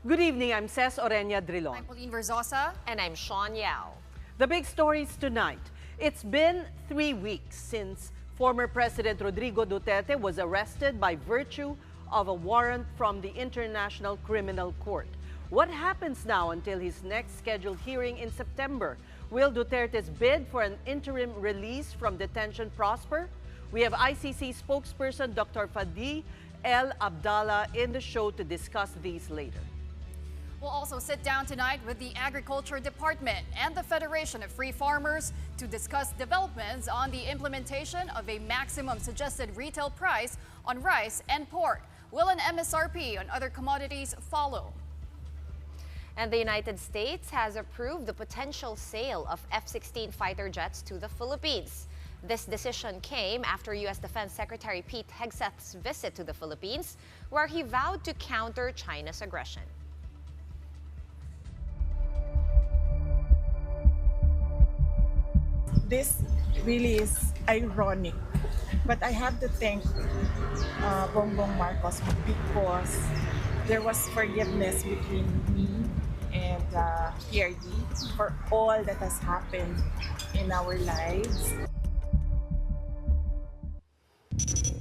Good evening, I'm Ces Oreña-Drilon. I'm Pauline Verzosa. And I'm Shawn Yao. The big stories tonight. It's been 3 weeks since former President Rodrigo Duterte was arrested by virtue of a warrant from the International Criminal Court. What happens now until his next scheduled hearing in September? Will Duterte's bid for an interim release from detention prosper? We have ICC spokesperson Dr. Fadi El Abdallah in the show to discuss these later. We'll also sit down tonight with the Agriculture Department and the Federation of Free Farmers to discuss developments on the implementation of a maximum suggested retail price on rice and pork. Will an MSRP on other commodities follow? And the United States has approved the potential sale of F-16 fighter jets to the Philippines. This decision came after U.S. Defense Secretary Pete Hegseth's visit to the Philippines, where he vowed to counter China's aggression. This really is ironic, but I have to thank Bongbong Marcos because there was forgiveness between me and PRD for all that has happened in our lives.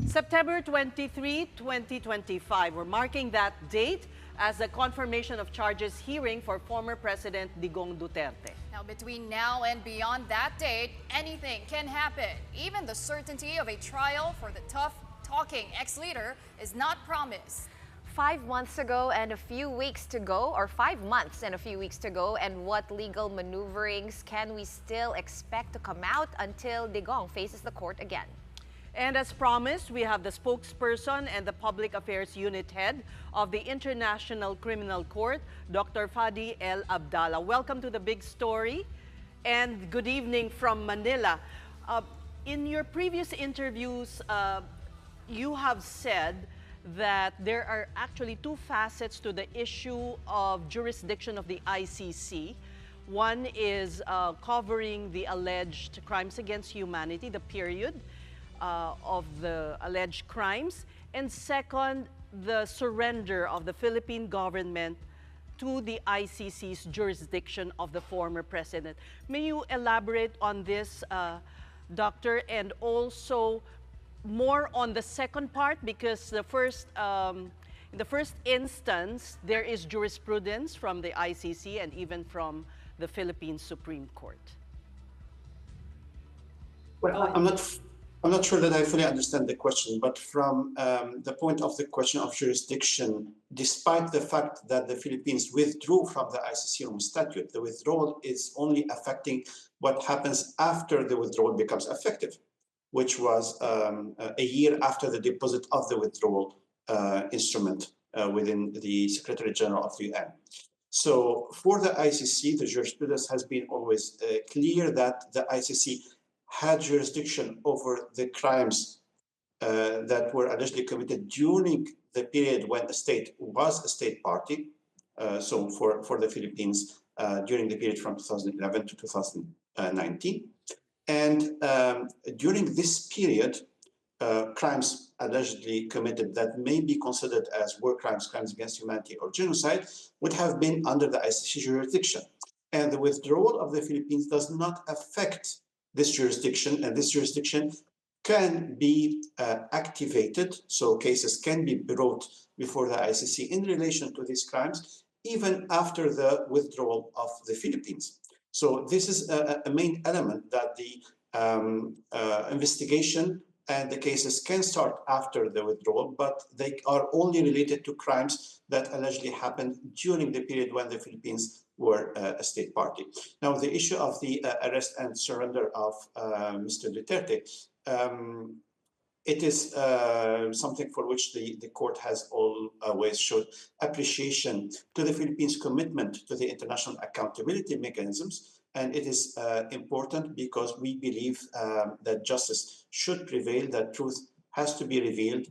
September 23, 2025. We're marking that date as a confirmation of charges hearing for former President Digong Duterte. Now, between now and beyond that date, anything can happen. Even the certainty of a trial for the tough-talking ex-leader is not promised. 5 months ago and a few weeks to go, or 5 months and a few weeks to go, and what legal maneuverings can we still expect to come out until Digong faces the court again? And as promised, we have the spokesperson and the Public Affairs Unit Head of the International Criminal Court, Dr. Fadi El Abdallah. Welcome to the Big Story and good evening from Manila. In your previous interviews, you have said that there are actually two facets to the issue of jurisdiction of the ICC. One is covering the alleged crimes against humanity, the period of the alleged crimes, and second, the surrender of the Philippine government to the ICC's jurisdiction of the former president. May you elaborate on this, Doctor, and also more on the second part, because the first, in the first instance, there is jurisprudence from the ICC and even from the Philippine Supreme Court. Well, I'm not sure that I fully understand the question, but from the point of the question of jurisdiction, despite the fact that the Philippines withdrew from the ICC Rome Statute, the withdrawal is only affecting what happens after the withdrawal becomes effective, which was a year after the deposit of the withdrawal instrument within the Secretary General of the UN. So for the ICC, the jurisprudence has been always clear that the ICC had jurisdiction over the crimes that were allegedly committed during the period when the state was a state party. So for the Philippines, during the period from 2011 to 2019. And during this period, crimes allegedly committed that may be considered as war crimes, crimes against humanity, or genocide would have been under the ICC jurisdiction. And the withdrawal of the Philippines does not affect this jurisdiction, and this jurisdiction can be activated, so cases can be brought before the ICC in relation to these crimes, even after the withdrawal of the Philippines. So this is a main element, that the investigation and the cases can start after the withdrawal, but they are only related to crimes that allegedly happened during the period when the Philippines were a state party. Now, the issue of the arrest and surrender of Mr. Duterte, it is something for which the court has always showed appreciation to the Philippines' commitment to the international accountability mechanisms. And it is important because we believe that justice should prevail, that truth has to be revealed,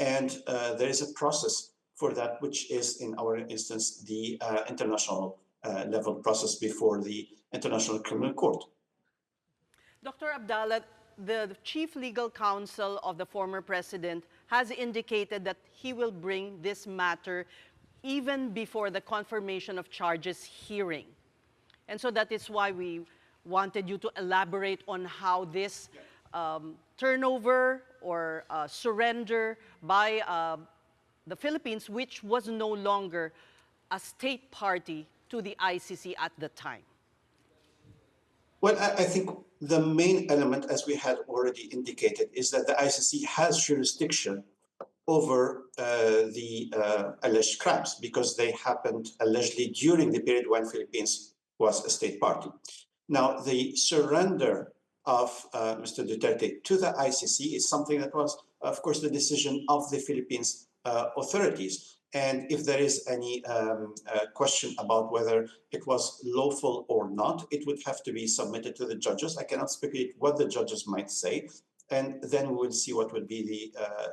and there is a process for that, which is, in our instance, the international level process before the International Criminal Court. Dr. Abdallah, the chief legal counsel of the former president has indicated that he will bring this matter even before the confirmation of charges hearing. And so that is why we wanted you to elaborate on how this turnover or surrender by the Philippines, which was no longer a state party to the ICC at the time. Well, I think the main element, as we had already indicated, is that the ICC has jurisdiction over the alleged crimes because they happened allegedly during the period when Philippines was a state party. Now, the surrender of Mr. Duterte to the ICC is something that was, of course, the decision of the Philippines authorities. And if there is any question about whether it was lawful or not, it would have to be submitted to the judges. I cannot speculate what the judges might say, and then we will see what would be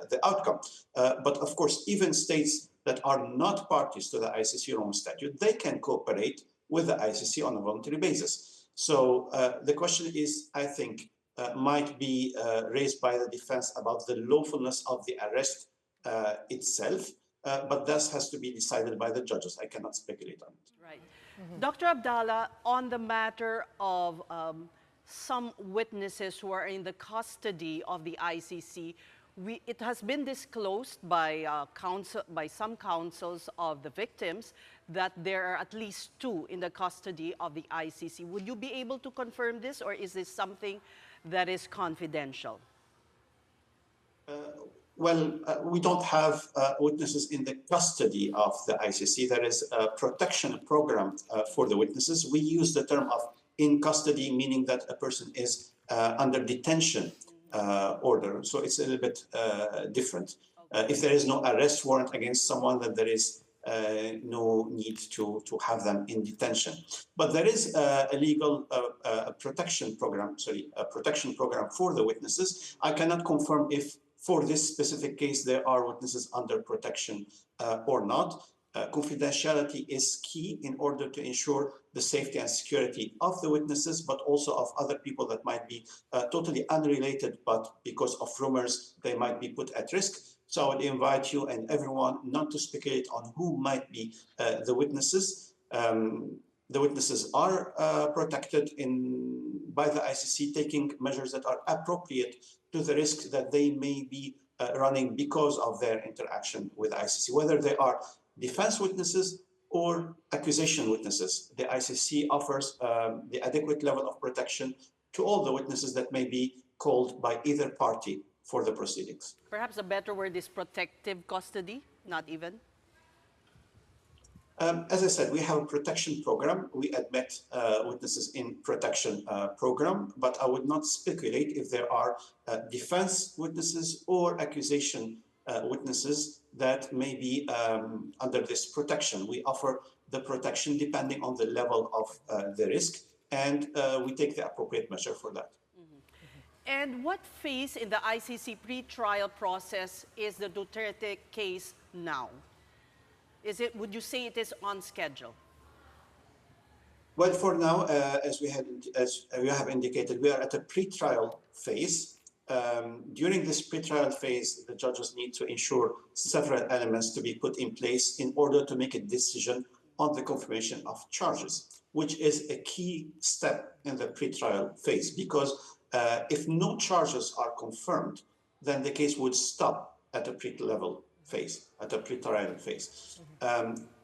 the outcome. But of course, even states that are not parties to the ICC Rome Statute, they can cooperate with the ICC on a voluntary basis. So the question is, I think, might be raised by the defense about the lawfulness of the arrest itself. But that has to be decided by the judges. I cannot speculate on it. Right. Dr. Abdallah, on the matter of some witnesses who are in the custody of the ICC, it has been disclosed by some counsels of the victims that there are at least 2 in the custody of the ICC. Would you be able to confirm this, or is this something that is confidential? Well, we don't have witnesses in the custody of the ICC. There is a protection program for the witnesses. We use the term of in custody, meaning that a person is under detention order. So it's a little bit different. If there is no arrest warrant against someone, then there is no need to have them in detention. But there is a legal protection program for the witnesses. I cannot confirm if for this specific case, there are witnesses under protection or not. Confidentiality is key in order to ensure the safety and security of the witnesses, but also of other people that might be totally unrelated, but because of rumors, they might be put at risk. So I would invite you and everyone not to speculate on who might be the witnesses. The witnesses are protected by the ICC, taking measures that are appropriate to the risks that they may be running because of their interaction with ICC, whether they are defense witnesses or accusation witnesses. The ICC offers the adequate level of protection to all the witnesses that may be called by either party for the proceedings. Perhaps a better word is protective custody, not even? As I said, we have a protection program. We admit witnesses in protection program, but I would not speculate if there are defense witnesses or accusation witnesses that may be under this protection. We offer the protection depending on the level of the risk, and we take the appropriate measure for that. And what phase in the ICC pre-trial process is the Duterte case now? Would you say it is on schedule? Well, for now, as we have indicated, we are at a pre-trial phase. During this pre-trial phase, the judges need to ensure several elements to be put in place in order to make a decision on the confirmation of charges, which is a key step in the pre-trial phase, because if no charges are confirmed, then the case would stop at a pre-level phase, at a pre-trial phase.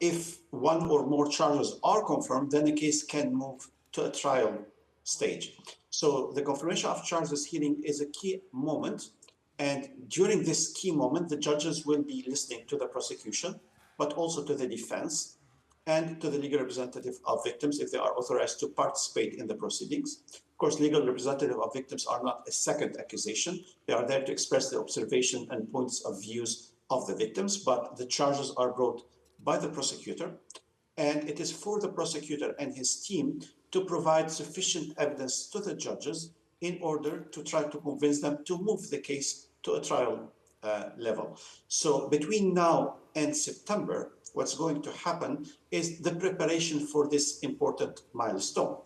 If one or more charges are confirmed, then the case can move to a trial stage. So the confirmation of charges hearing is a key moment. And during this key moment, the judges will be listening to the prosecution, but also to the defense and to the legal representative of victims if they are authorized to participate in the proceedings. Of course, legal representative of victims are not a second accusation. They are there to express the observation and points of views of the victims, but the charges are brought by the prosecutor, and it is for the prosecutor and his team to provide sufficient evidence to the judges in order to try to convince them to move the case to a trial level. So between now and September, what's going to happen is the preparation for this important milestone.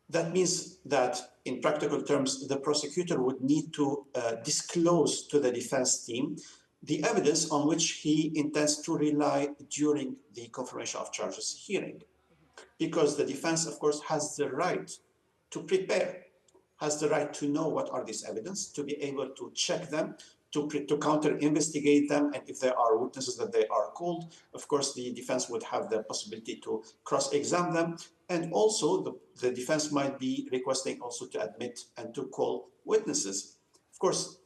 That means that, in practical terms, the prosecutor would need to disclose to the defense team the evidence on which he intends to rely during the confirmation of charges hearing. Because the defense, of course, has the right to prepare, has the right to know what are these evidence, to be able to check them, to counter-investigate them, and if there are witnesses that they are called, of course, the defense would have the possibility to cross-examine them, and also the defense might be requesting also to admit and to call witnesses. Of course,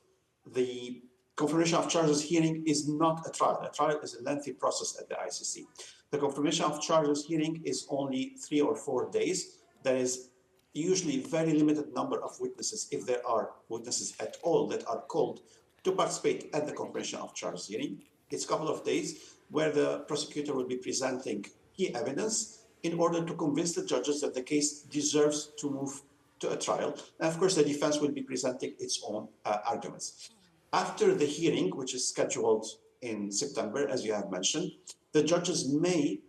the confirmation of charges hearing is not a trial. A trial is a lengthy process at the ICC. The confirmation of charges hearing is only 3 or 4 days. There is usually very limited number of witnesses, if there are witnesses at all, that are called to participate at the confirmation of charges hearing. It's a couple of days where the prosecutor will be presenting key evidence in order to convince the judges that the case deserves to move to a trial. And of course, the defense will be presenting its own arguments. After the hearing, which is scheduled in September, as you have mentioned, the judges may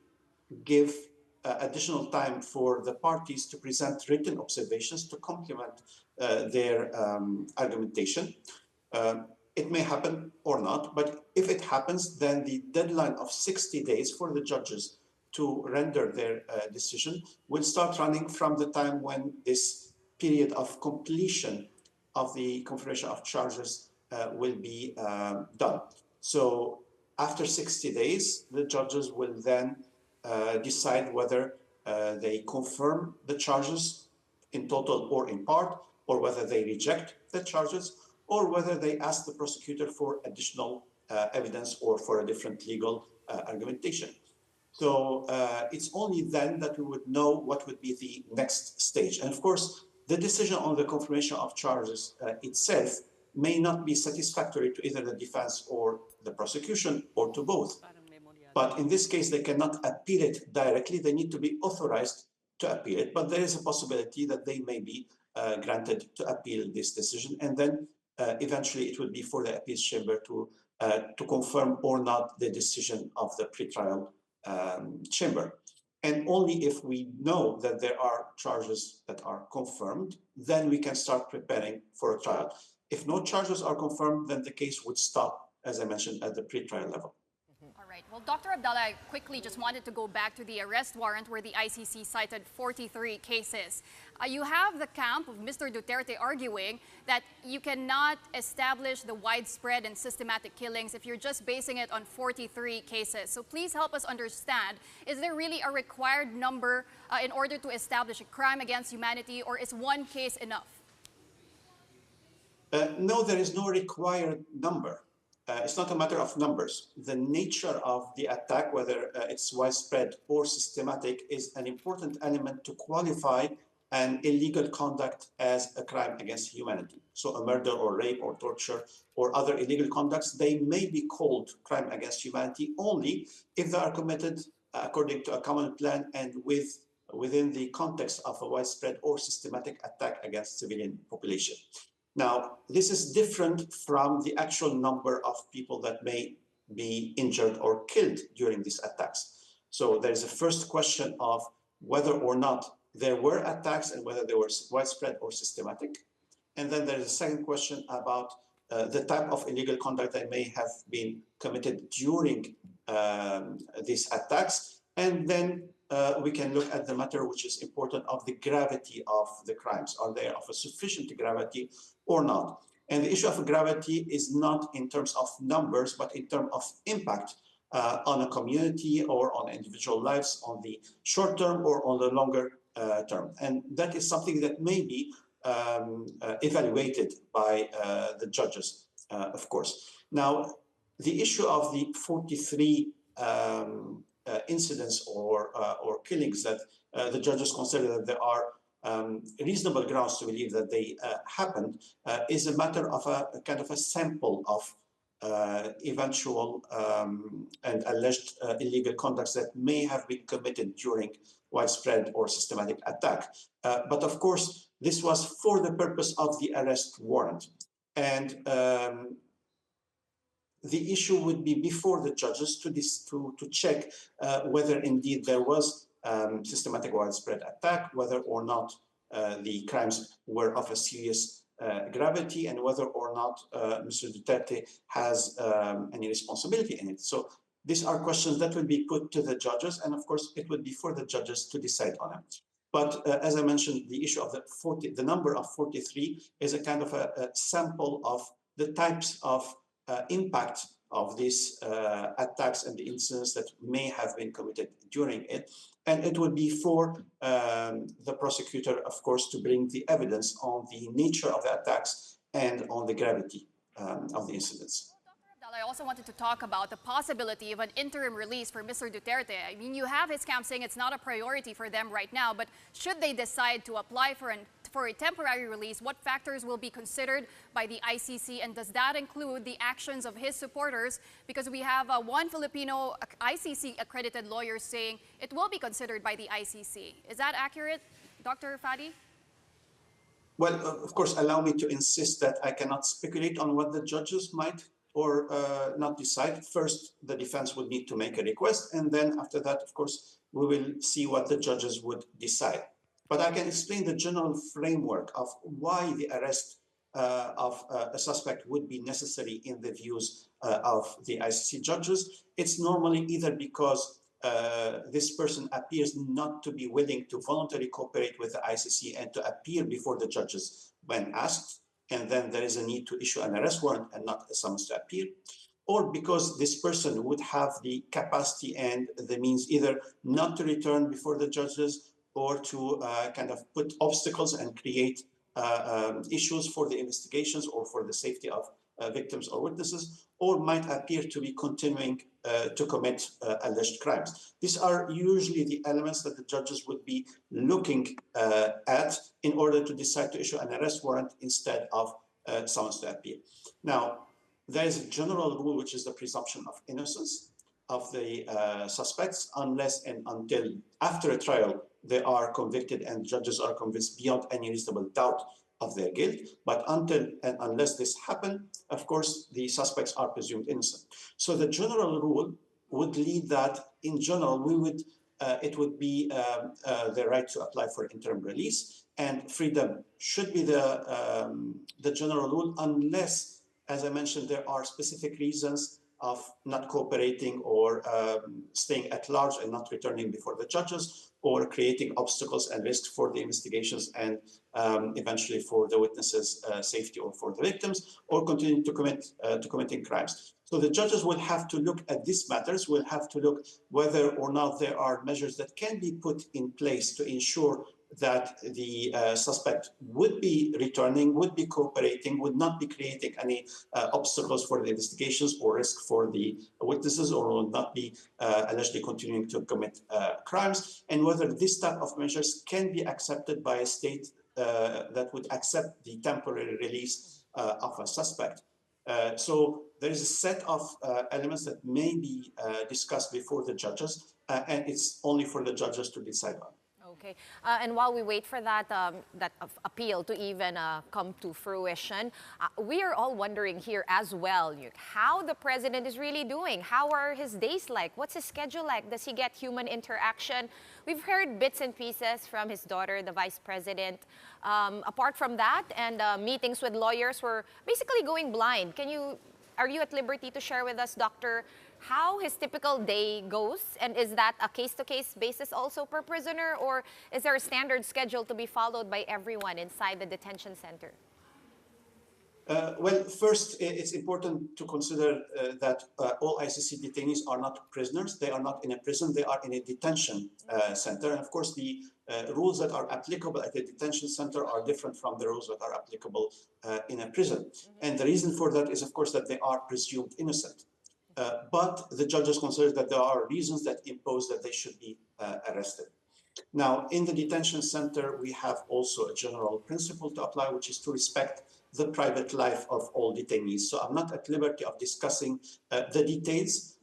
give additional time for the parties to present written observations to complement their argumentation. It may happen or not, but if it happens, then the deadline of 60 days for the judges to render their decision will start running from the time when this period of completion of the confirmation of charges will be done. So after 60 days, the judges will then decide whether they confirm the charges in total or in part, or whether they reject the charges, or whether they ask the prosecutor for additional evidence or for a different legal argumentation. So it's only then that we would know what would be the next stage. And of course, the decision on the confirmation of charges itself may not be satisfactory to either the defense or the prosecution, or to both. But in this case, they cannot appeal it directly. They need to be authorized to appeal it. But there is a possibility that they may be granted to appeal this decision. And then eventually it will be for the appeals chamber to confirm or not the decision of the pretrial chamber. And only if we know that there are charges that are confirmed, then we can start preparing for a trial. If no charges are confirmed, then the case would stop, as I mentioned, at the pretrial level. All right. Well, Dr. Abdallah, I quickly just wanted to go back to the arrest warrant where the ICC cited 43 cases. You have the camp of Mr. Duterte arguing that you cannot establish the widespread and systematic killings if you're just basing it on 43 cases. So please help us understand, is there really a required number in order to establish a crime against humanity, or is one case enough? No, there is no required number. It's not a matter of numbers. The nature of the attack, whether it's widespread or systematic, is an important element to qualify an illegal conduct as a crime against humanity. So a murder or rape or torture or other illegal conducts, they may be called crime against humanity only if they are committed according to a common plan and within the context of a widespread or systematic attack against civilian population. Now, this is different from the actual number of people that may be injured or killed during these attacks. So there is a first question of whether or not there were attacks and whether they were widespread or systematic. And then there is a second question about the type of illegal conduct that may have been committed during these attacks. And then we can look at the matter which is important of the gravity of the crimes. Are they of a sufficient gravity or not? And the issue of gravity is not in terms of numbers, but in terms of impact on a community or on individual lives on the short term or on the longer term. And that is something that may be evaluated by the judges, of course. Now, the issue of the 43 incidents or killings that the judges consider that there are reasonable grounds to believe that they happened is a matter of a kind of a sample of eventual and alleged illegal conducts that may have been committed during widespread or systematic attack. But of course, this was for the purpose of the arrest warrant. And the issue would be before the judges to check whether indeed there was systematic widespread attack, whether or not the crimes were of a serious gravity and whether or not Mr. Duterte has any responsibility in it. So these are questions that will be put to the judges, and of course it would be for the judges to decide on it. But as I mentioned, the issue of the number of 43 is a kind of a sample of the types of impact of these attacks and the incidents that may have been committed during it. And it would be for the prosecutor, of course, to bring the evidence on the nature of the attacks and on the gravity of the incidents. I also wanted to talk about the possibility of an interim release for Mr. Duterte. I mean, you have his camp saying it's not a priority for them right now, but should they decide to apply for a temporary release, what factors will be considered by the ICC, and does that include the actions of his supporters? Because we have one Filipino ICC-accredited lawyer saying it will be considered by the ICC. Is that accurate, Dr. Fadi? Well, of course, allow me to insist that I cannot speculate on what the judges might or not decide. First, the defense would need to make a request, and then after that, of course, we will see what the judges would decide. But I can explain the general framework of why the arrest of a suspect would be necessary in the views of the ICC judges. It's normally either because this person appears not to be willing to voluntarily cooperate with the ICC and to appear before the judges when asked, and then there is a need to issue an arrest warrant and not a summons to appear, or because this person would have the capacity and the means either not to return before the judges or to kind of put obstacles and create issues for the investigations or for the safety of victims or witnesses, or might appear to be continuing to commit alleged crimes. These are usually the elements that the judges would be looking at in order to decide to issue an arrest warrant instead of summons to appear. Now, there is a general rule, which is the presumption of innocence of the suspects, unless and until after a trial they are convicted and judges are convinced beyond any reasonable doubt of their guilt. But until and unless this happens, of course, the suspects are presumed innocent. So the general rule would lead that, in general, it would be the right to apply for interim release, and freedom should be the general rule, unless, as I mentioned, there are specific reasons of not cooperating or staying at large and not returning before the judges, or creating obstacles and risks for the investigations and eventually for the witnesses' safety or for the victims, or continuing to committing crimes. So the judges will have to look at these matters, will have to look whether or not there are measures that can be put in place to ensure that the suspect would be returning, would be cooperating, would not be creating any obstacles for the investigations or risk for the witnesses, or will not be allegedly continuing to commit crimes, and whether this type of measures can be accepted by a state that would accept the temporary release of a suspect. So there is a set of elements that may be discussed before the judges, and it's only for the judges to decide on. Okay, and while we wait for that appeal to even come to fruition, we are all wondering here as well, how the president is really doing. How are his days like? What's his schedule like? Does he get human interaction? We've heard bits and pieces from his daughter, the vice president. Apart from that, and meetings with lawyers were basically going blind. Are you at liberty to share with us, Doctor, how his typical day goes? And is that a case-to-case basis also per prisoner? Or is there a standard schedule to be followed by everyone inside the detention center? Well, first, it's important to consider that all ICC detainees are not prisoners. They are not in a prison. They are in a detention center. And of course, the rules that are applicable at a detention center are different from the rules that are applicable in a prison. And the reason for that is, of course, that they are presumed innocent. But the judges consider that there are reasons that impose that they should be arrested. Now, in the detention center, we have also a general principle to apply, which is to respect the private life of all detainees. So I'm not at liberty of discussing the details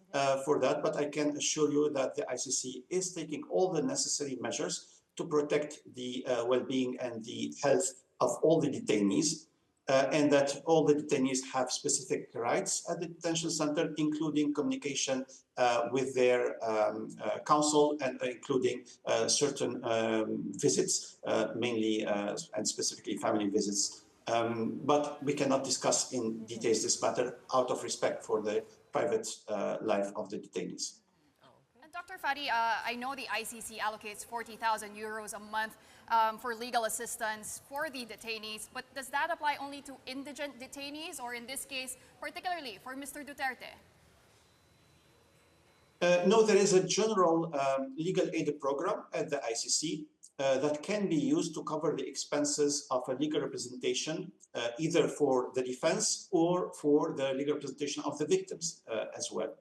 for that, but I can assure you that the ICC is taking all the necessary measures to protect the well-being and the health of all the detainees, and that all the detainees have specific rights at the detention center, including communication with their counsel, and including certain visits, mainly and specifically family visits But we cannot discuss in details this matter out of respect for the private life of the detainees. And Dr. Fadi, I know the ICC allocates 40,000 euros a month for legal assistance for the detainees, but does that apply only to indigent detainees, or in this case, particularly for Mr. Duterte? No, there is a general legal aid program at the ICC that can be used to cover the expenses of a legal representation, either for the defense or for the legal representation of the victims as well.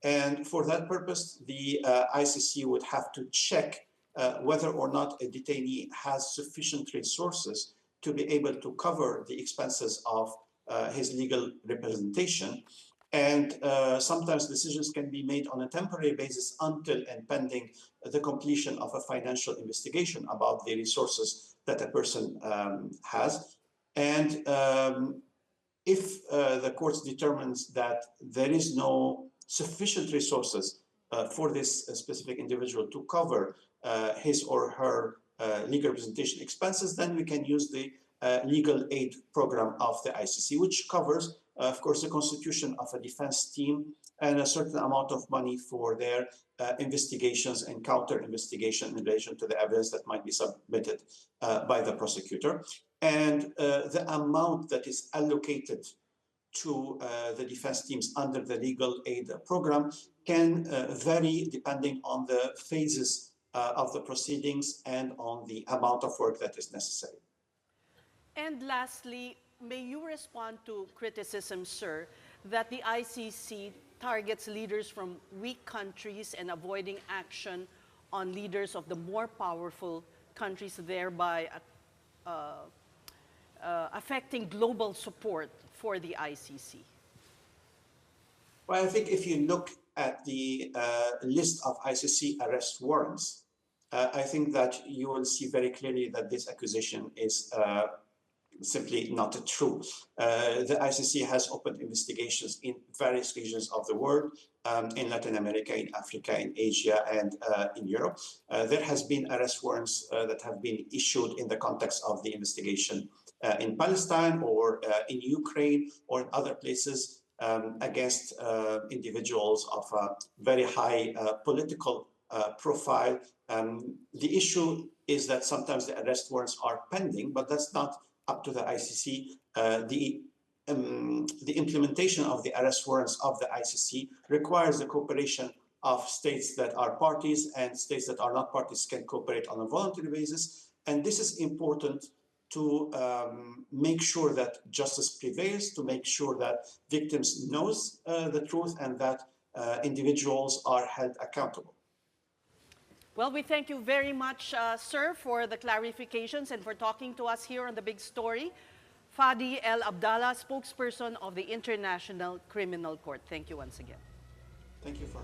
And for that purpose, the ICC would have to check whether or not a detainee has sufficient resources to be able to cover the expenses of his legal representation. And sometimes decisions can be made on a temporary basis until and pending the completion of a financial investigation about the resources that a person has. And if the court determines that there is no sufficient resources for this specific individual to cover his or her legal representation expenses, then we can use the legal aid program of the ICC, which covers of course, the constitution of a defense team and a certain amount of money for their investigations and counter-investigation in relation to the evidence that might be submitted by the prosecutor. And the amount that is allocated to the defense teams under the legal aid program can vary depending on the phases of the proceedings and on the amount of work that is necessary. And lastly, may you respond to criticism, sir, that the ICC targets leaders from weak countries and avoiding action on leaders of the more powerful countries, thereby affecting global support for the ICC? Well, I think if you look at the list of ICC arrest warrants, I think that you will see very clearly that this accusation is simply not true. The ICC has opened investigations in various regions of the world, in Latin America, in Africa, in Asia, and in Europe. There has been arrest warrants that have been issued in the context of the investigation in Palestine or in Ukraine or in other places against individuals of a very high political profile. The issue is that sometimes the arrest warrants are pending, but that's not up to the ICC. The implementation of the arrest warrants of the ICC requires the cooperation of states that are parties, and states that are not parties can cooperate on a voluntary basis. And this is important to make sure that justice prevails, to make sure that victims knows the truth and that individuals are held accountable. Well, we thank you very much, sir, for the clarifications and for talking to us here on The Big Story. Fadi El Abdallah, spokesperson of the International Criminal Court. Thank you once again. Thank you for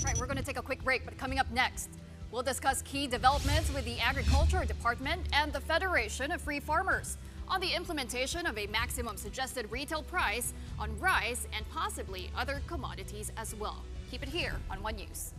Right, we're going to take a quick break, but coming up next, we'll discuss key developments with the Agriculture Department and the Federation of Free Farmers on the implementation of a maximum suggested retail price on rice and possibly other commodities as well. Keep it here on One News.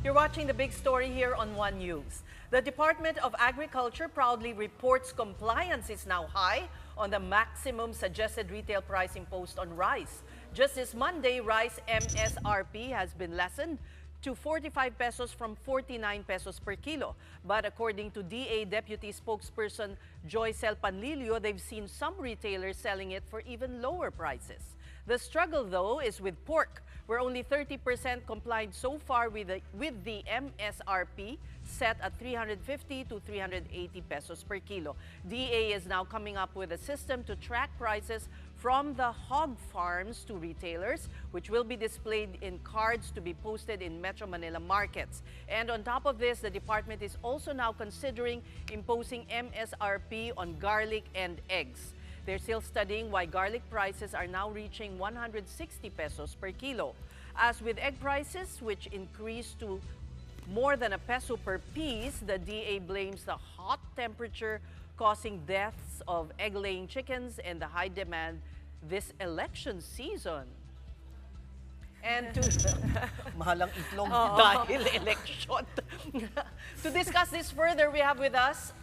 You're watching The Big Story here on One News. The Department of Agriculture proudly reports compliance is now high on the maximum suggested retail price imposed on rice. Just this Monday, rice MSRP has been lessened to 45 pesos from 49 pesos per kilo. But according to DA Deputy Spokesperson Joycel Panlilio, they've seen some retailers selling it for even lower prices. The struggle, though, is with pork, where only 30% complied so far with the MSRP set at 350 to 380 pesos per kilo. DA is now coming up with a system to track prices from the hog farms to retailers, which will be displayed in cards to be posted in Metro Manila markets. And on top of this, the department is also now considering imposing MSRP on garlic and eggs. They're still studying why garlic prices are now reaching 160 pesos per kilo. As with egg prices, which increased to more than ₱1 per piece. The DA blames the hot temperature causing deaths of egg-laying chickens and the high demand this election season. And to mahalang itlog dahil election. To discuss this further, we have with us,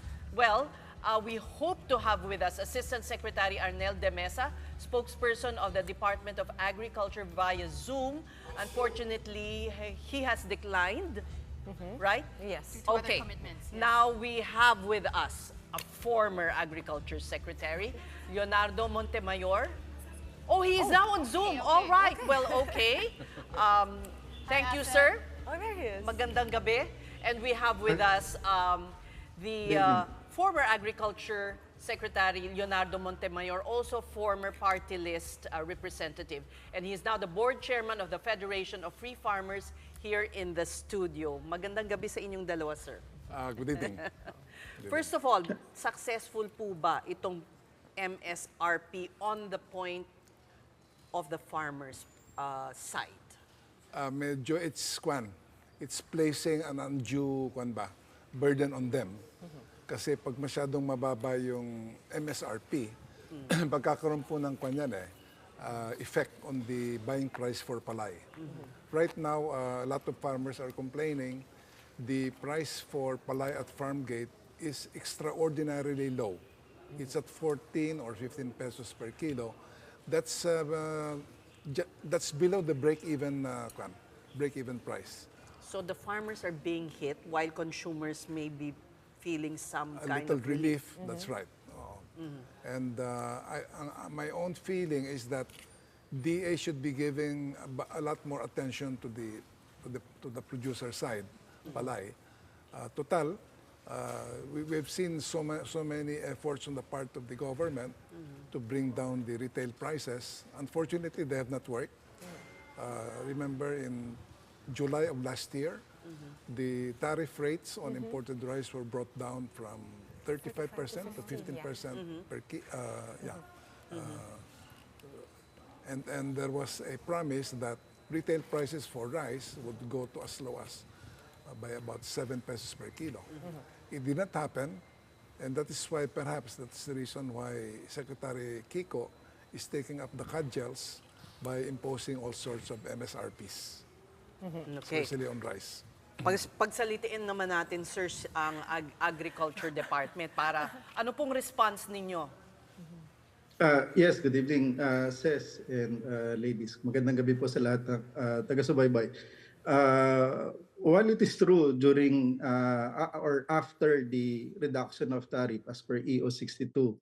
we hope to have with us Assistant Secretary Arnel de Mesa, spokesperson of the Department of Agriculture via Zoom. Unfortunately, he has declined, right? Yes. to other Okay. commitments, yes. Now we have with us a former Agriculture Secretary, Leonardo Montemayor. Oh, he is now on Zoom. okay, All right. okay. Well, okay. Thank you, sir. Oh, there he is. Magandang gabi. And we have with us the former Agriculture Secretary Leonardo Montemayor, also former party list representative. And he is now the board chairman of the Federation of Free Farmers here in the studio. Magandang gabi sa inyong dalawa, sir. Good evening. First of all, successful po ba itong MSRP on the point of the farmers' side? Medyo it's placing an undue burden on them. Kasi pag masyadong mababa yung MSRP, pagkakaroon po ng effect on the buying price for palay. Right now, a lot of farmers are complaining the price for palay at farm gate is extraordinarily low. It's at 14 or 15 pesos per kilo. That's below the break-even price. So the farmers are being hit while consumers may be feeling some A kind little of relief. That's right. And my own feeling is that DA should be giving a lot more attention to the producer side, palay. Total, we've seen so many efforts on the part of the government to bring down the retail prices. Unfortunately, they have not worked. Remember in July of last year, the tariff rates on imported rice were brought down from 35% to 15% per kilo. And there was a promise that retail prices for rice would go to as low as by about 7 pesos per kilo. It did not happen, and that is why perhaps that's the reason why Secretary Kiko is taking up the cudgels by imposing all sorts of MSRPs, Okay. especially on rice. Pagsalitiin naman natin, sir, ang Agriculture Department para ano pong response ninyo? Yes, good evening, Ces and ladies. Magandang gabi po sa lahat ng taga-subaybay. While it is true during or after the reduction of tariff as per EO 62,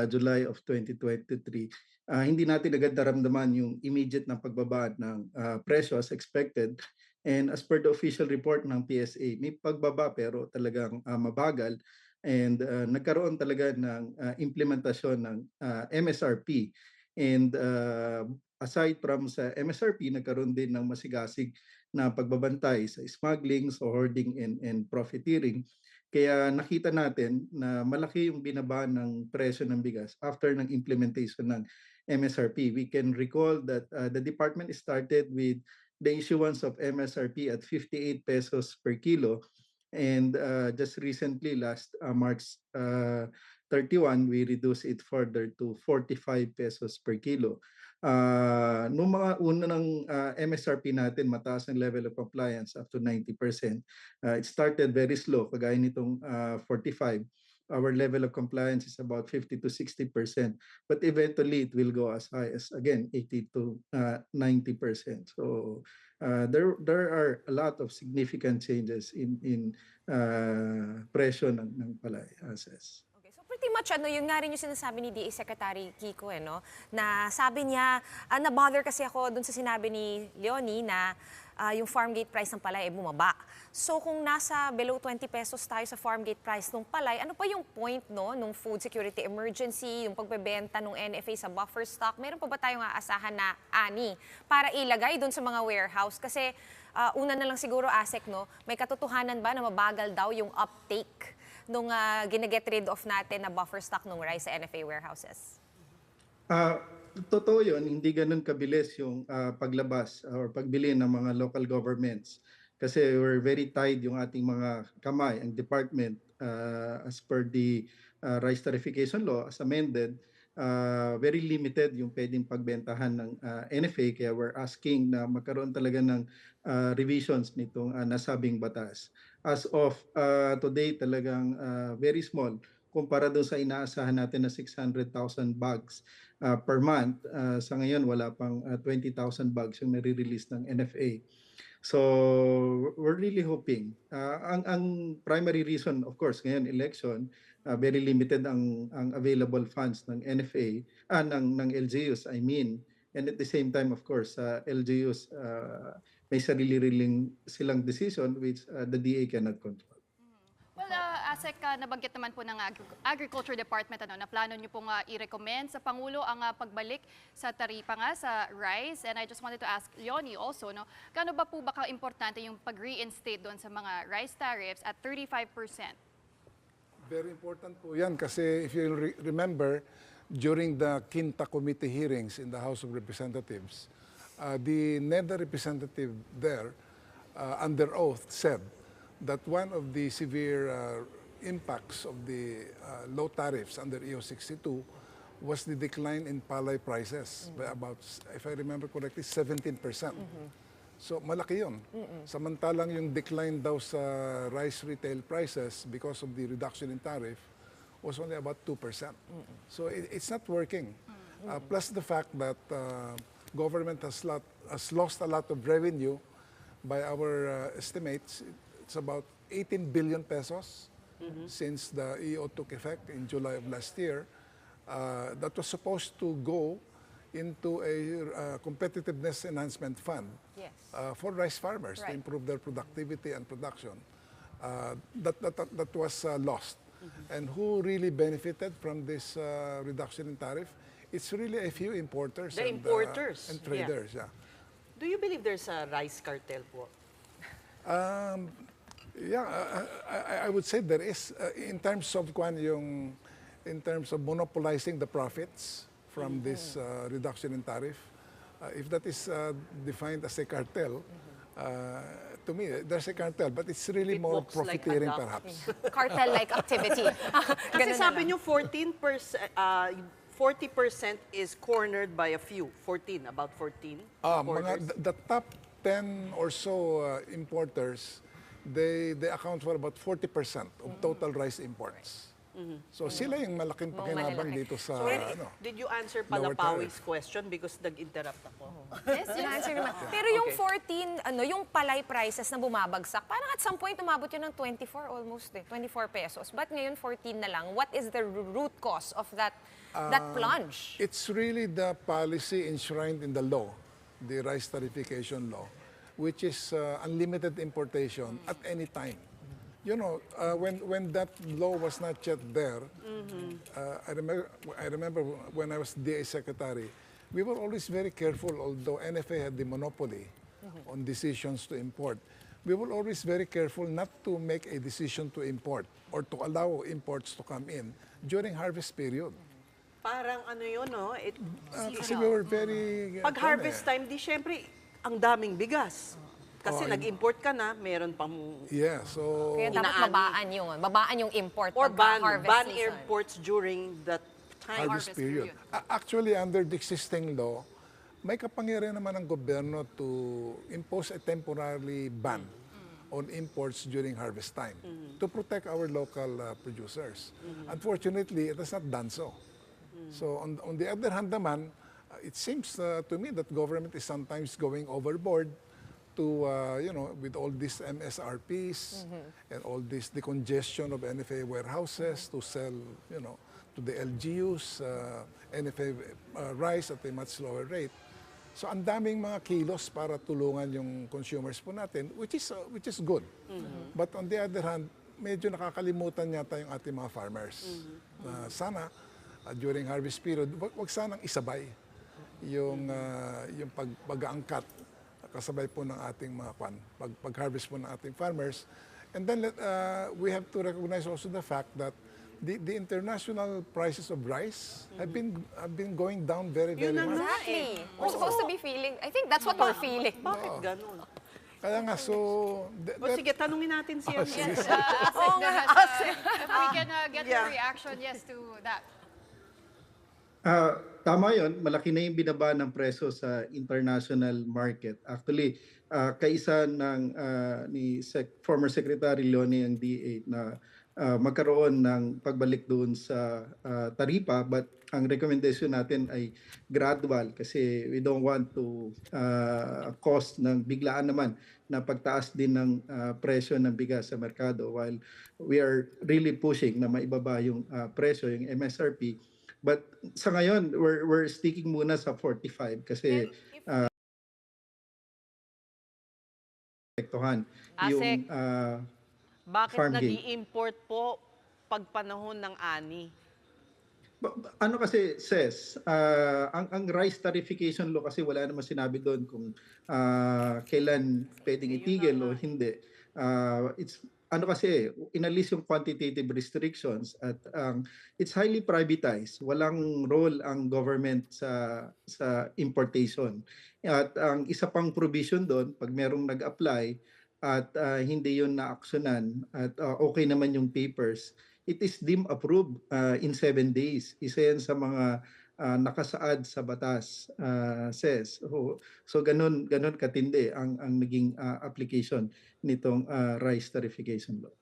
July of 2023, hindi natin agad naramdaman yung immediate na pagbaba ng presyo as expected. And as per the official report ng PSA, may pagbaba pero talagang mabagal. And nagkaroon talaga ng implementasyon ng MSRP. And aside from sa MSRP, nagkaroon din ng masigasig na pagbabantay sa smuggling, sa hoarding and profiteering. Kaya nakita natin na malaki yung binaba ng presyo ng bigas after ng implementation ng MSRP. We can recall that the department started with the issuance of MSRP at 58 pesos per kilo. And just recently, last March 31, we reduced it further to 45 pesos per kilo. Noong mga una ng MSRP natin, mataas ang level of compliance up to 90%. It started very slow, kagaya nitong 45. Our level of compliance is about 50 to 60%. But eventually, it will go as high as, again, 80 to 90%. So there are a lot of significant changes in presyo ng palay. Access. Okay, so pretty much yun nga rin yung sinasabi ni DA Secretary Kiko, no? Na sabi niya, na-bother kasi ako dun sa sinabi ni Leonie na yung farm gate price ng palay ay bumaba. So kung nasa below 20 pesos tayo sa farm gate price ng palay, ano pa yung point nung food security emergency, yung pagbebenta ng NFA sa buffer stock? Meron pa ba tayong aasahan na ani para ilagay dun sa mga warehouse? Kasi una na lang siguro, ASEC, may katotohanan ba na mabagal daw yung uptake nung gina-get rid of natin na buffer stock ng rice sa NFA warehouses? Totoo yun, hindi ganun kabilis yung paglabas or pagbili ng mga local governments. kasi we're very tied yung ating mga kamay, ang department, as per the rice tarification law as amended, very limited yung pwedeng pagbentahan ng NFA, kaya we're asking na magkaroon talaga ng revisions nitong nasabing batas. As of today, talagang very small kumpara doon sa inaasahan natin na 600,000 bags per month. Sa ngayon, wala pang 20,000 bags yung nare-release ng NFA. So we're really hoping. Ang primary reason, of course, ngayon election, very limited ang available funds ng NFA, ng LGUs, I mean. And at the same time, of course, LGUs may sarili-riling silang decision which the DA cannot control. Well, ASEC, nabanggit naman po ng Agriculture Department na plano nyo pong i-recommend sa Pangulo ang pagbalik sa taripa nga sa rice. And I just wanted to ask Leonie also, gaano ba po importante yung pag-reinstate doon sa mga rice tariffs at 35%? Very important po yan kasi if you remember, during the Quinta Committee hearings in the House of Representatives, the NEDA representative there, under oath, said that one of the severe impacts of the low tariffs under EO62 was the decline in palay prices by about, if I remember correctly, 17%. So malaki yun. Samantalang yung decline daw sa rice retail prices because of the reduction in tariff was only about 2%. So it's not working. Plus the fact that government has lost a lot of revenue. By our estimates, it's about 18 billion pesos since the EO took effect in July of last year. That was supposed to go into a competitiveness enhancement fund for rice farmers to improve their productivity and production. That was lost. And who really benefited from this reduction in tariff? It's really a few importers The importers, and traders. Yeah. Do you believe there's a rice cartel po? I would say there is in terms of monopolizing the profits from this reduction in tariff. If that is defined as a cartel, to me, there's a cartel, but it's really more looks like profiteering a duck. perhaps. Cartel-like activity. Kasi Ganun na sabi lang. nyo 40% is cornered by a few. 14, about 14 importers. The top 10 or so importers, they account for about 40% of total rice imports. So sila yung malaking pakinabang dito sa Did you answer lower Palapawi's question because nag-interrupt ako? Yes, answer naman. Pero yung 14, yung palay prices na bumabagsak, parang at some point umabot yun ng 24 almost 24 pesos. But ngayon 14 na lang. What is the root cause of that plunge? It's really the policy enshrined in the law, the rice tarification law, which is unlimited importation at any time. You know, when that law was not yet there, I remember when I was DA secretary, we were always very careful, although NFA had the monopoly on decisions to import. We were always very careful not to make a decision to import or to allow imports to come in during harvest period. Parang ano yun, no? Kasi we were very... Pag harvest time, di syempre, ang daming bigas. Kasi nag-import ka na, meron pang... Yeah, so... Kaya dapat babaan yung import Or ban harvest season. imports during that time. harvest period. Actually, under the existing law, may kapangyarihan naman ng gobyerno to impose a temporary ban on imports during harvest time to protect our local producers. Unfortunately, it has not done so. So on the other hand naman, it seems to me that government is sometimes going overboard to, with all these MSRPs and all this decongestion of NFA warehouses to sell, to the LGUs, NFA rice at a much lower rate. So ang daming mga kilos para tulungan yung consumers po natin, which is good. But on the other hand, medyo nakakalimutan yata yung ating mga farmers. Sana during harvest period, wag sanang isabay yung pag-aangkat kasabay po ng ating mga pag-harvest po ng ating farmers. And then we have to recognize also the fact that the international prices of rice have been going down very, very much. Exactly. We're supposed to be feeling, I think that's what we're feeling. Bakit ganun? Kaya nga, so... O sige, tanungin natin siya. Yes, Oo nga, Asik. if we can get Yeah. your reaction, yes, to that. Tama yon, malaki na yung binaba ng presyo sa international market. Actually, kaisa ng former Secretary Leone ang DA na magkaroon ng pagbalik doon sa taripa, but ang recommendation natin ay gradual kasi we don't want to cost ng biglaan naman na pagtaas din ng presyo ng bigas sa merkado while we are really pushing na maibaba yung presyo, yung MSRP. But sa ngayon, we're sticking muna sa 45 kasi apektuhan yung Bakit farm gate. nag-i-import po pag panahon ng ani? Ano kasi, ang rice tarification law kasi wala naman sinabi doon kung kailan pwedeng itigil o hindi. It's ano kasi, inalis yung quantitative restrictions at it's highly privatized. Walang role ang government sa importation. At ang isa pang provision doon, pag merong nag-apply at hindi yun na-aksyonan at okay naman yung papers, it is deemed approved in 7 days. Isa yan sa mga nakasaad sa batas, says. So ganun katindi ang naging application nitong rice tarification law.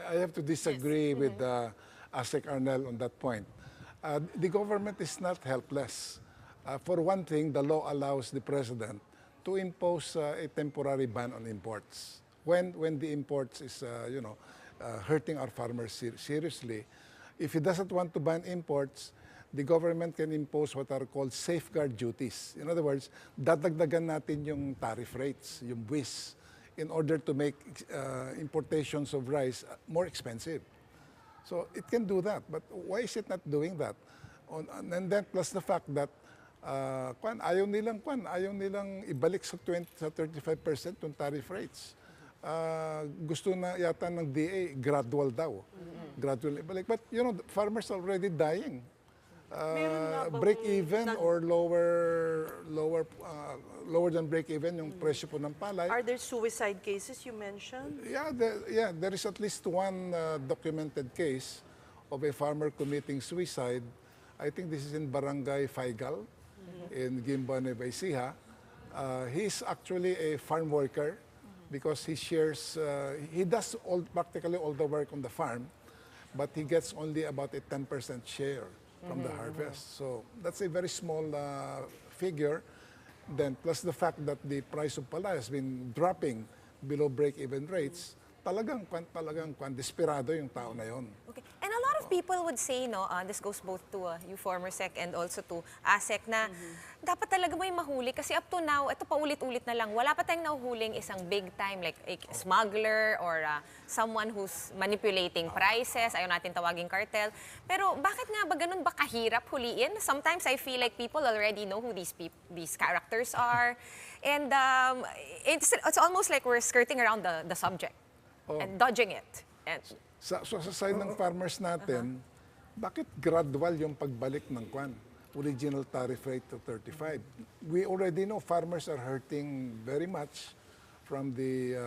I have to disagree with Asik Arnel on that point. The government is not helpless. For one thing, the law allows the president to impose a temporary ban on imports. When the imports is, hurting our farmers seriously, if he doesn't want to ban imports, the government can impose what are called safeguard duties. In other words, dadagdagan natin yung tariff rates, yung buwis, in order to make importations of rice more expensive. So it can do that, but why is it not doing that? And then plus the fact that ayaw nilang ibalik sa 35% yung tariff rates. Gusto na yata ng DA gradual daw. Gradual ibalik. But farmers are already dying. Break even or lower than break even yung presyo po ng palay. Are there suicide cases you mentioned? Yeah, there is at least one documented case of a farmer committing suicide. I think this is in Barangay Faigal in Gimba, Nueva Ecija. He's actually a farm worker because he shares, he does practically all the work on the farm, but he gets only about a 10% share from the harvest. So that's a very small figure. Then plus the fact that the price of palay has been dropping below break-even rates, talagang desperado yung tao na yon. Okay. And a lot of people would say, this goes both to you former Sec and also to ASEC, na dapat talaga may mahuli kasi up to now, ito paulit-ulit na lang, wala pa tayong nahuhuling isang big time like a smuggler or someone who's manipulating prices, ayaw natin tawaging cartel. Pero bakit nga ba ganun ba kahirap huliin? Sometimes I feel like people already know who these characters are. And it's almost like we're skirting around the subject and dodging it. And Sa side ng farmers natin, bakit gradual yung pagbalik ng original tariff rate to 35? We already know farmers are hurting very much from the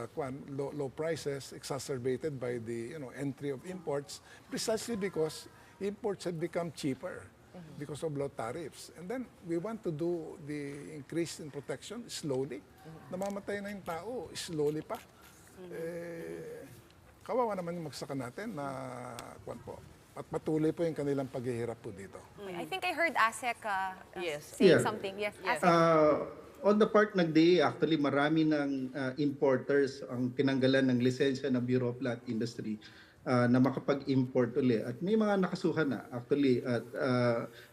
low prices exacerbated by the entry of imports, precisely because imports have become cheaper because of low tariffs. And then we want to do the increase in protection slowly. Namamatay na yung tao, slowly pa. Kawawa naman yung magsaka natin na at patuloy po yung kanilang paghihirap po dito. I think I heard ASEC Yes. saying something. Yes, ASEC. On the part ng DA, actually marami ng importers ang tinanggalan ng lisensya ng Bureau of Plant Industry na makapag-import uli. At may mga nakasuhan na actually at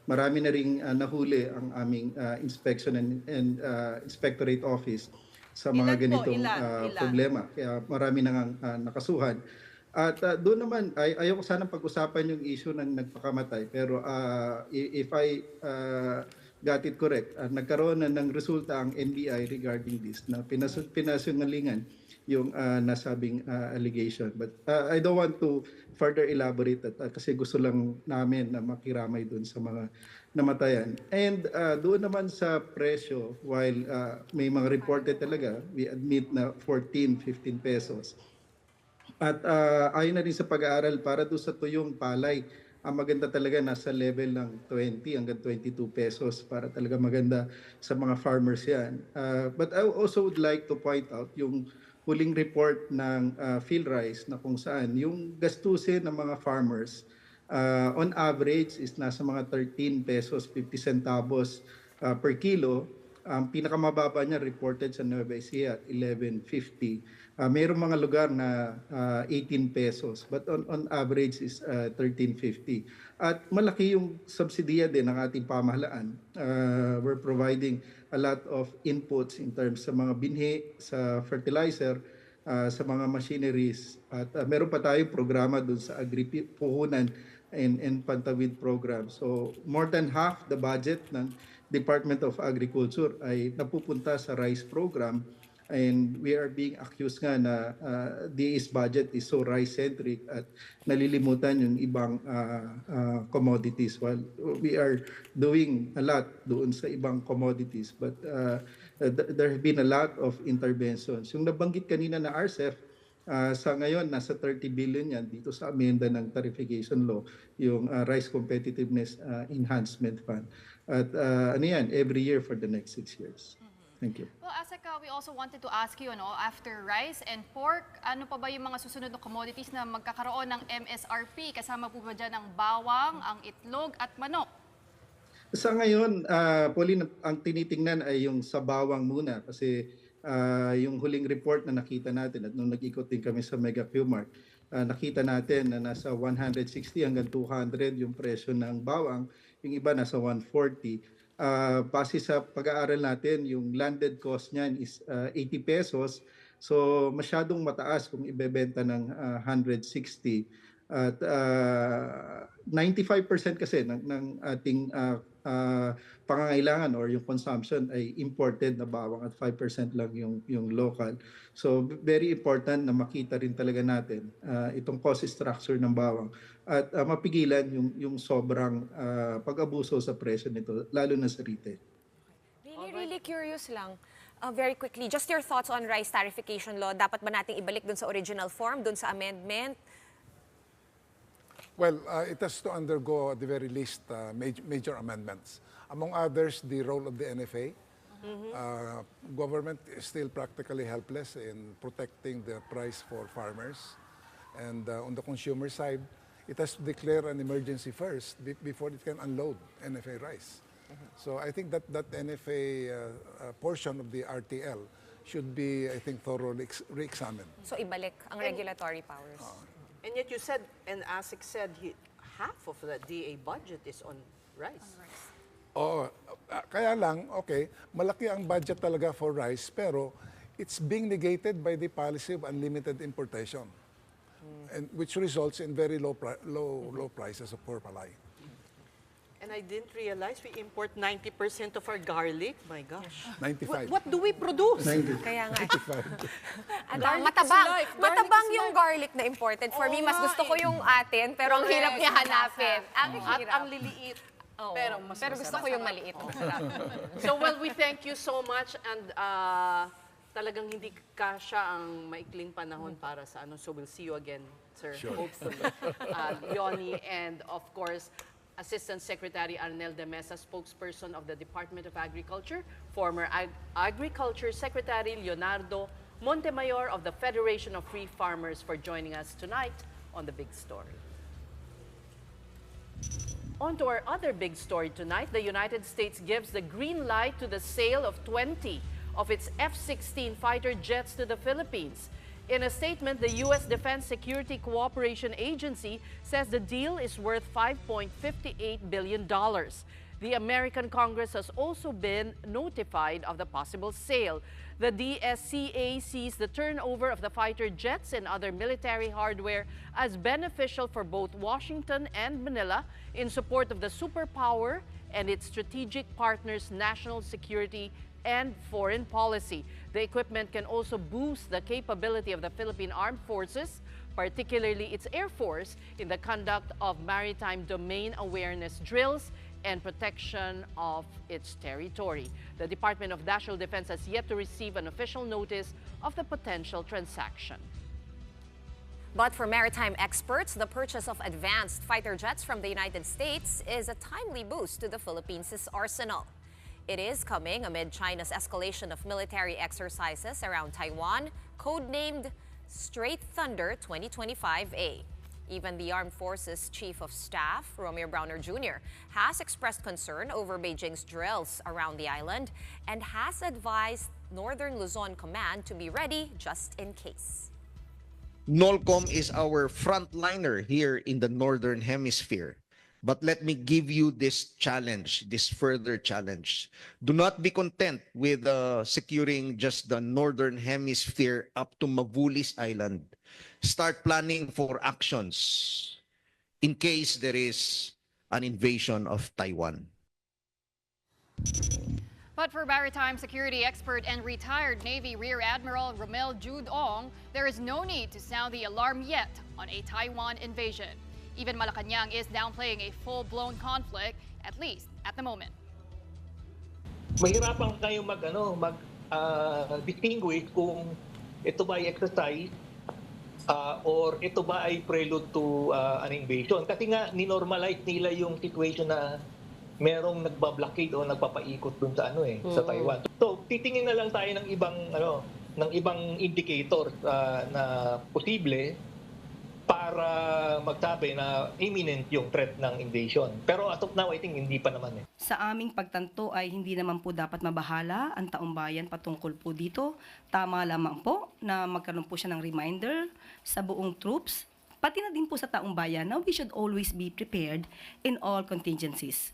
marami na ring nahuli ang aming inspection and inspectorate office sa mga ganitong problema. Kaya marami nang nakasuhan. At doon naman, ayaw ko sanang pag-usapan yung issue ng nagpakamatay. Pero if I got it correct, nagkaroon na ng resulta ang NBI regarding this na pinasungalingan yung nasabing allegation. But I don't want to further elaborate that kasi gusto lang namin na makiramay doon sa mga namatayan. And doon naman sa presyo, while may mga reported talaga, we admit na 14, 15 pesos. At ayon na rin sa pag-aaral, para doon sa tuyong palay, ang maganda talaga nasa level ng 20 hanggang 22 pesos para talaga maganda sa mga farmers yan. But I also would like to point out yung huling report ng PhilRice na kung saan yung gastusin ng mga farmers on average is nasa mga 13 pesos 50 centavos per kilo. Ang pinakamababa niya reported sa Nueva Ecija at 11.50. Mayroong mga lugar na 18 pesos but on average is 13.50. At malaki yung subsidiya din ng ating pamahalaan. We're providing a lot of inputs in terms sa mga binhi, sa fertilizer, sa mga machineries. At meron pa tayong programa dun sa agri-puhunan and pantawid program. So more than half the budget ng Department of Agriculture ay napupunta sa rice program, and we are being accused nga na DA's budget is so rice-centric at nalilimutan yung ibang commodities. While we are doing a lot doon sa ibang commodities, but there have been a lot of interventions. Yung nabanggit kanina na RCEP, sa ngayon, nasa 30 billion yan dito sa amenda ng tarification law, yung Rice Competitiveness Enhancement Fund. At ano yan, every year for the next 6 years. Thank you. Well, Aseka, we also wanted to ask you, after rice and pork, ano pa ba yung mga susunod na commodities na magkakaroon ng MSRP? Kasama po ba dyan ang bawang, ang itlog at manok? Sa ngayon, Pauline, ang tinitingnan ay yung sa bawang muna kasi yung huling report na nakita natin at nung nag-ikot din kami sa Mega Q-Mart, nakita natin na nasa 160 hanggang 200 yung presyo ng bawang, yung iba nasa 140. Base sa pag-aaral natin, yung landed cost niyan is 80 pesos. So masyadong mataas kung ibebenta ng 160. At 95% kasi ng ating pangangailangan or yung consumption ay imported na bawang at 5% lang yung local. So very important na makita rin talaga natin itong cost structure ng bawang at mapigilan yung sobrang pag-abuso sa presyo nito, lalo na sa retail. Really curious lang. Very quickly, just your thoughts on rice tarification law. Dapat ba nating ibalik dun sa original form, dun sa amendment? Well, it has to undergo at the very least major amendments. Among others, the role of the NFA. Government is still practically helpless in protecting the price for farmers. And on the consumer side, it has to declare an emergency first before it can unload NFA rice. So I think that NFA portion of the RTL should be, I think, thoroughly re-examined. So ibalik ang regulatory powers. And yet you said, and ASIC said, half of the DA budget is on rice. Oo. Kaya lang, okay, malaki ang budget talaga for rice, pero it's being negated by the policy of unlimited importation, and which results in very low prices of pork palay. And I didn't realize we import 90% of our garlic. My gosh. 95. What do we produce? 90. Kaya nga. 95. Matabang yung garlic na imported. For me, mas gusto ko yung atin, pero ang hirap niya hanapin. Ang At hirap. ang liliit. Oo. Pero mas Pero gusto ko yung maliit. So, well, we thank you so much and talagang hindi kasya ang maikling panahon para sa ano. So, we'll see you again, sir. Sure. Hopefully. Yoni and, of course, Assistant Secretary Arnel de Mesa, spokesperson of the Department of Agriculture, former Agriculture Secretary Leonardo Montemayor of the Federation of Free Farmers for joining us tonight on The Big Story. On to our other big story tonight. The United States gives the green light to the sale of 20 of its F-16 fighter jets to the Philippines. In a statement, the U.S. Defense Security Cooperation Agency says the deal is worth $5.58 billion. The American Congress has also been notified of the possible sale. The DSCA sees the turnover of the fighter jets and other military hardware as beneficial for both Washington and Manila in support of the superpower and its strategic partners' national security and foreign policy. The equipment can also boost the capability of the Philippine Armed Forces, particularly its Air Force, in the conduct of maritime domain awareness drills and protection of its territory. The Department of National Defense has yet to receive an official notice of the potential transaction. But for maritime experts, the purchase of advanced fighter jets from the United States is a timely boost to the Philippines' arsenal. It is coming amid China's escalation of military exercises around Taiwan, codenamed Straight Thunder 2025A. Even the Armed Forces Chief of Staff, Romeo Browner Jr., has expressed concern over Beijing's drills around the island and has advised Northern Luzon Command to be ready just in case. NOLCOM is our frontliner here in the Northern Hemisphere. But let me give you this challenge, this further challenge. Do not be content with securing just the Northern Hemisphere up to Mavulis Island. Start planning for actions in case there is an invasion of Taiwan. But for maritime security expert and retired Navy Rear Admiral Romel Jude-ong, there is no need to sound the alarm yet on a Taiwan invasion. Even Malacanang is downplaying a full-blown conflict, at least at the moment. Mahirapan kayo distinguish kung ito ba ay exercise or ito ba ay prelude to an invasion. Kasi nga ninormalize nila yung situation na merong nagbablockade o nagpapaikot dun sa sa Taiwan. So titingin na lang tayo ng ibang indicator na posible para magsabi na imminent yung threat ng invasion. Pero as of now, I think hindi pa naman. Sa aming pagtanto ay hindi naman po dapat mabahala ang taong bayan patungkol po dito. Tama lamang po na magkaroon po siya ng reminder sa buong troops, pati na din po sa taong bayan na we should always be prepared in all contingencies.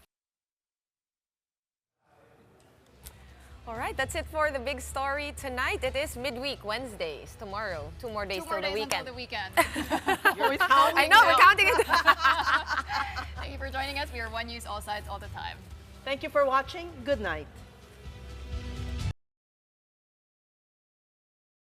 All right, that's it for the big story tonight. It is midweek Wednesdays. Tomorrow, 2 more days till the weekend. Until the weekend. I know, we're counting it. Thank you for joining us. We are One News, all sides, all the time. Thank you for watching. Good night.